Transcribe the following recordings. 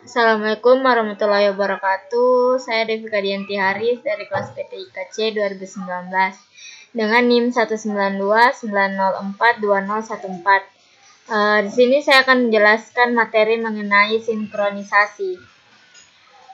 Assalamualaikum warahmatullahi wabarakatuh. Saya Devika Dianti Haris dari kelas PTIKC 2019 dengan NIM 19290420014. Di sini saya akan menjelaskan materi mengenai sinkronisasi.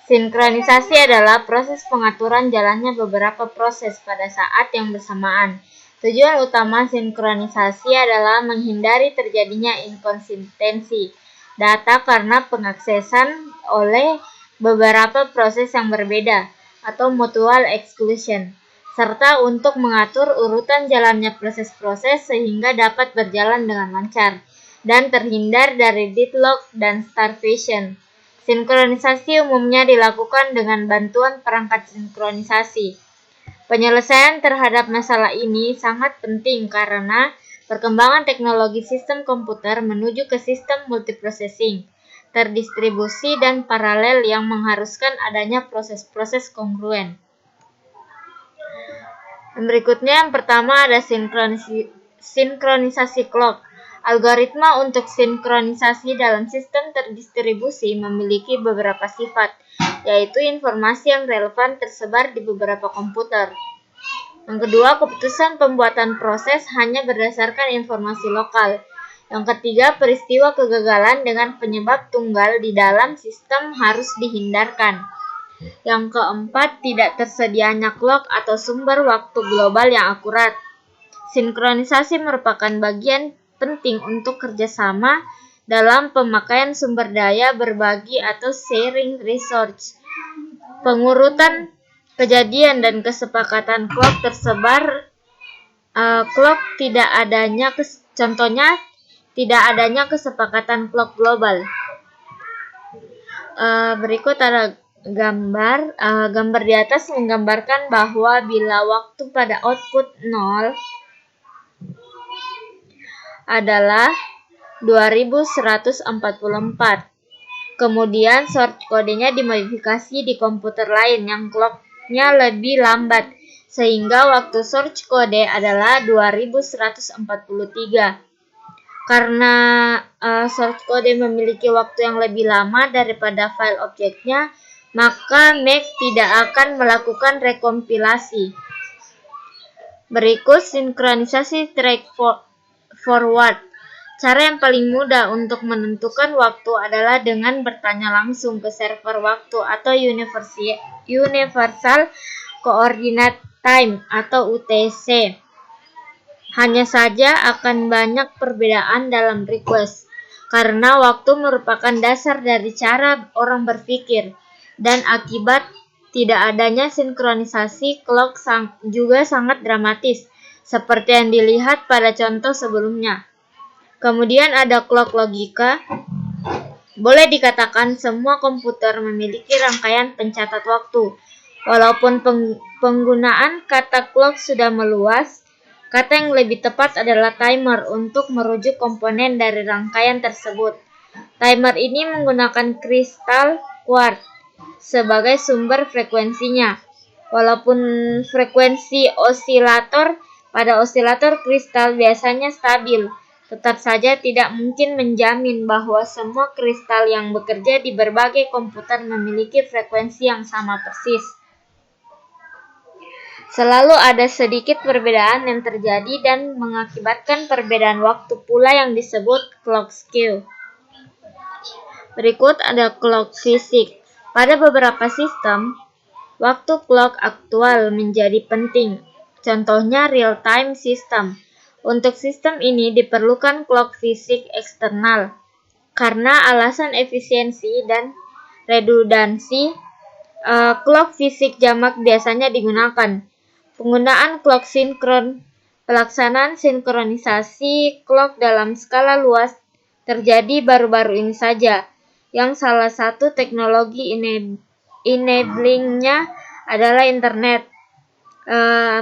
Sinkronisasi adalah proses pengaturan jalannya beberapa proses pada saat yang bersamaan. Tujuan utama sinkronisasi adalah menghindari terjadinya inkonsistensi data karena pengaksesan oleh beberapa proses yang berbeda atau mutual exclusion, serta untuk mengatur urutan jalannya proses-proses sehingga dapat berjalan dengan lancar dan terhindar dari deadlock dan starvation. Sinkronisasi umumnya dilakukan dengan bantuan perangkat sinkronisasi. Penyelesaian terhadap masalah ini sangat penting karena perkembangan teknologi sistem komputer menuju ke sistem multiprocessing, terdistribusi, dan paralel yang mengharuskan adanya proses-proses kongruen. Berikutnya yang pertama ada sinkronisasi clock. Algoritma untuk sinkronisasi dalam sistem terdistribusi memiliki beberapa sifat, yaitu informasi yang relevan tersebar di beberapa komputer. Yang kedua, keputusan pembuatan proses hanya berdasarkan informasi lokal. Yang ketiga, peristiwa kegagalan dengan penyebab tunggal di dalam sistem harus dihindarkan. Yang keempat, tidak tersedianya clock atau sumber waktu global yang akurat. Sinkronisasi merupakan bagian penting untuk kerjasama dalam pemakaian sumber daya berbagi atau sharing resource. Pengurutan kejadian dan kesepakatan clock tersebar contohnya tidak adanya kesepakatan clock global. Berikut ada gambar di atas menggambarkan bahwa bila waktu pada output 0 adalah 2144. Kemudian source kodenya dimodifikasi di komputer lain yang clocknya lebih lambat, sehingga waktu source kode adalah 2143. Karena source kode memiliki waktu yang lebih lama daripada file objeknya, maka Mac tidak akan melakukan rekompilasi. Berikut sinkronisasi straightforward. Cara yang paling mudah untuk menentukan waktu adalah dengan bertanya langsung ke server waktu atau Universal Coordinate Time atau UTC. Hanya saja akan banyak perbedaan dalam request, karena waktu merupakan dasar dari cara orang berpikir, dan akibat tidak adanya sinkronisasi clock juga sangat dramatis, seperti yang dilihat pada contoh sebelumnya. Kemudian ada clock logika. Boleh dikatakan semua komputer memiliki rangkaian pencatat waktu. Walaupun penggunaan kata clock sudah meluas, kata yang lebih tepat adalah timer untuk merujuk komponen dari rangkaian tersebut. Timer ini menggunakan kristal quartz sebagai sumber frekuensinya. Walaupun frekuensi osilator pada osilator kristal biasanya stabil, tetap saja tidak mungkin menjamin bahwa semua kristal yang bekerja di berbagai komputer memiliki frekuensi yang sama persis. Selalu ada sedikit perbedaan yang terjadi dan mengakibatkan perbedaan waktu pula yang disebut clock skew. Berikut ada clock fisik. Pada beberapa sistem, waktu clock aktual menjadi penting. Contohnya real-time system. Untuk sistem ini diperlukan clock fisik eksternal. Karena alasan efisiensi dan redundansi, clock fisik jamak biasanya digunakan. Penggunaan clock sinkron. Pelaksanaan sinkronisasi clock dalam skala luas terjadi baru-baru ini saja, yang salah satu teknologi enablingnya adalah internet.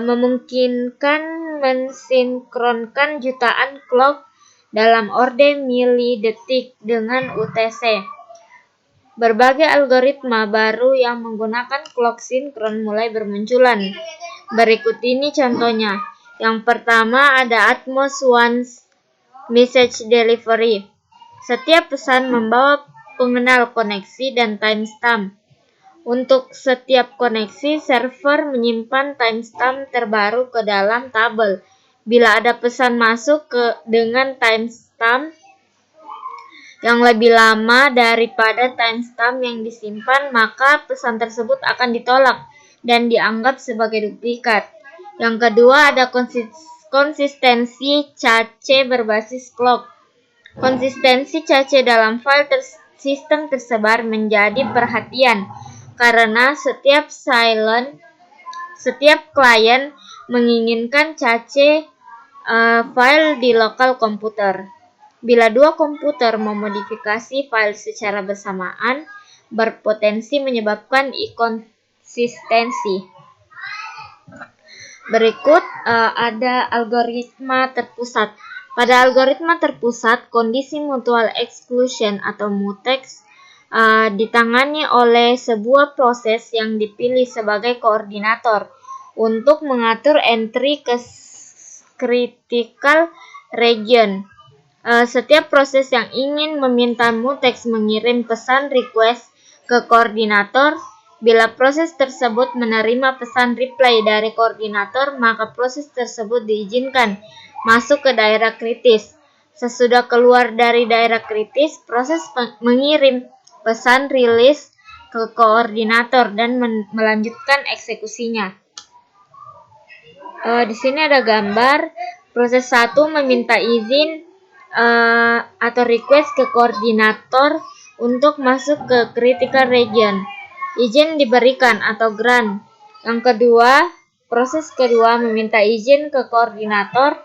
Memungkinkan mensinkronkan jutaan clock dalam orde milidetik dengan UTC. Berbagai algoritma baru yang menggunakan clock sinkron mulai bermunculan. Berikut ini contohnya. Yang pertama ada Atmos One Message Delivery. Setiap pesan membawa pengenal koneksi dan timestamp. Untuk setiap koneksi, server menyimpan timestamp terbaru ke dalam tabel. Bila ada pesan masuk dengan timestamp yang lebih lama daripada timestamp yang disimpan, maka pesan tersebut akan ditolak dan dianggap sebagai duplikat. Yang kedua, ada konsistensi cache berbasis clock. Konsistensi cache dalam file sistem tersebar menjadi perhatian karena setiap klien menginginkan cache file di lokal komputer. Bila dua komputer memodifikasi file secara bersamaan, berpotensi menyebabkan inkonsistensi. Berikut ada algoritma terpusat. Pada algoritma terpusat, kondisi mutual exclusion atau mutex ditangani oleh sebuah proses yang dipilih sebagai koordinator untuk mengatur entry ke critical region. Setiap proses yang ingin meminta mutex mengirim pesan request ke koordinator. Bila proses tersebut menerima pesan reply dari koordinator, maka proses tersebut diizinkan masuk ke daerah kritis. Sesudah keluar dari daerah kritis, proses mengirim pesan rilis ke koordinator dan melanjutkan eksekusinya. Di sini ada gambar. Proses 1 meminta izin atau request ke koordinator untuk masuk ke critical region. Izin diberikan atau grant. Yang kedua, proses kedua meminta izin ke koordinator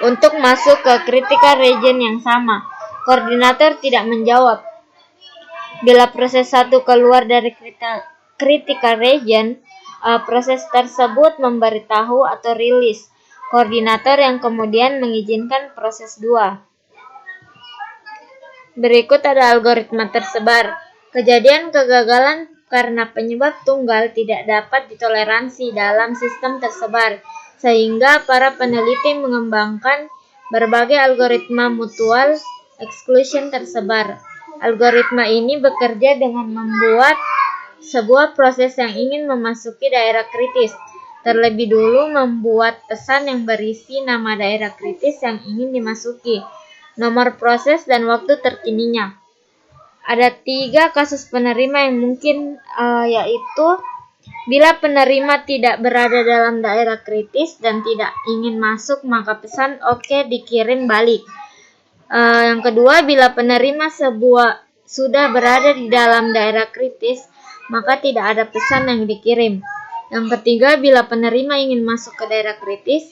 untuk masuk ke critical region yang sama. Koordinator tidak menjawab. Bila proses 1 keluar dari critical region, proses tersebut memberitahu atau rilis koordinator yang kemudian mengizinkan proses 2. Berikut ada algoritma tersebar. Kejadian kegagalan karena penyebab tunggal tidak dapat ditoleransi dalam sistem tersebar, sehingga para peneliti mengembangkan berbagai algoritma mutual exclusion tersebar. Algoritma ini bekerja dengan membuat sebuah proses yang ingin memasuki daerah kritis, terlebih dulu membuat pesan yang berisi nama daerah kritis yang ingin dimasuki, nomor proses, dan waktu terkininya. Ada 3 kasus penerima yang mungkin, yaitu bila penerima tidak berada dalam daerah kritis dan tidak ingin masuk, maka pesan OK dikirim balik. Yang kedua, bila penerima sudah berada di dalam daerah kritis, maka tidak ada pesan yang dikirim. Yang ketiga, bila penerima ingin masuk ke daerah kritis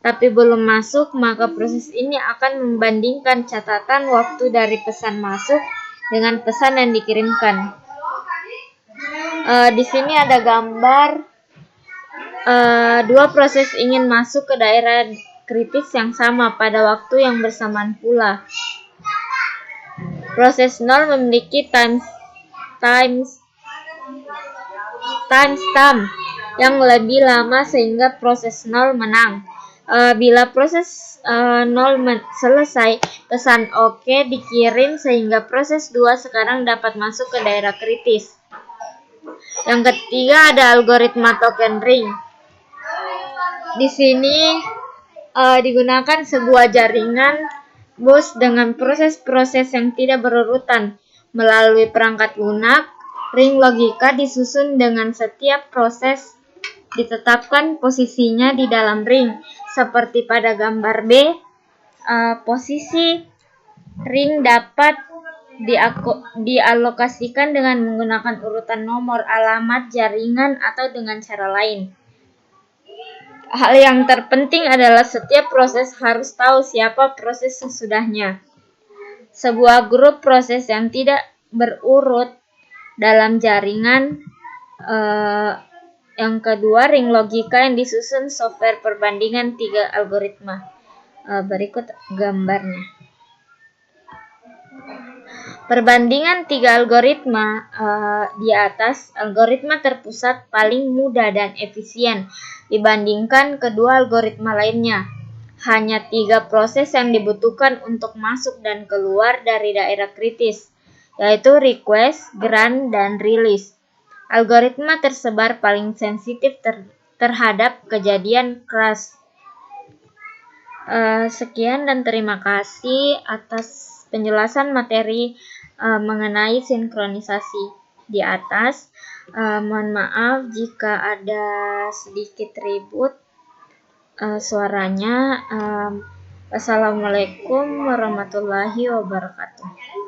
tapi belum masuk, maka proses ini akan membandingkan catatan waktu dari pesan masuk dengan pesan yang dikirimkan. Di sini ada gambar 2 proses ingin masuk ke daerah kritis yang sama pada waktu yang bersamaan pula. Proses 0 memiliki timestamp yang lebih lama sehingga proses 0 menang. Bila proses 0 selesai, pesan OK dikirim sehingga proses 2 sekarang dapat masuk ke daerah kritis. Yang ketiga ada algoritma token ring. Di sini digunakan sebuah jaringan bus dengan proses-proses yang tidak berurutan melalui perangkat lunak. Ring logika disusun dengan setiap proses ditetapkan posisinya di dalam ring. Seperti pada gambar B, posisi ring dapat dialokasikan dengan menggunakan urutan nomor alamat jaringan atau dengan cara lain. Hal yang terpenting adalah setiap proses harus tahu siapa proses sesudahnya. Sebuah grup proses yang tidak berurut dalam jaringan. Yang kedua, ring logika yang disusun software perbandingan 3 algoritma. Berikut gambarnya. Perbandingan 3 algoritma di atas. Algoritma terpusat paling mudah dan efisien dibandingkan kedua algoritma lainnya. Hanya 3 proses yang dibutuhkan untuk masuk dan keluar dari daerah kritis. yaitu request, grant, dan release. Algoritma tersebar paling sensitif terhadap kejadian crash. Sekian dan terima kasih atas penjelasan materi mengenai sinkronisasi di atas. Mohon maaf jika ada sedikit ribut suaranya. Wassalamualaikum warahmatullahi wabarakatuh.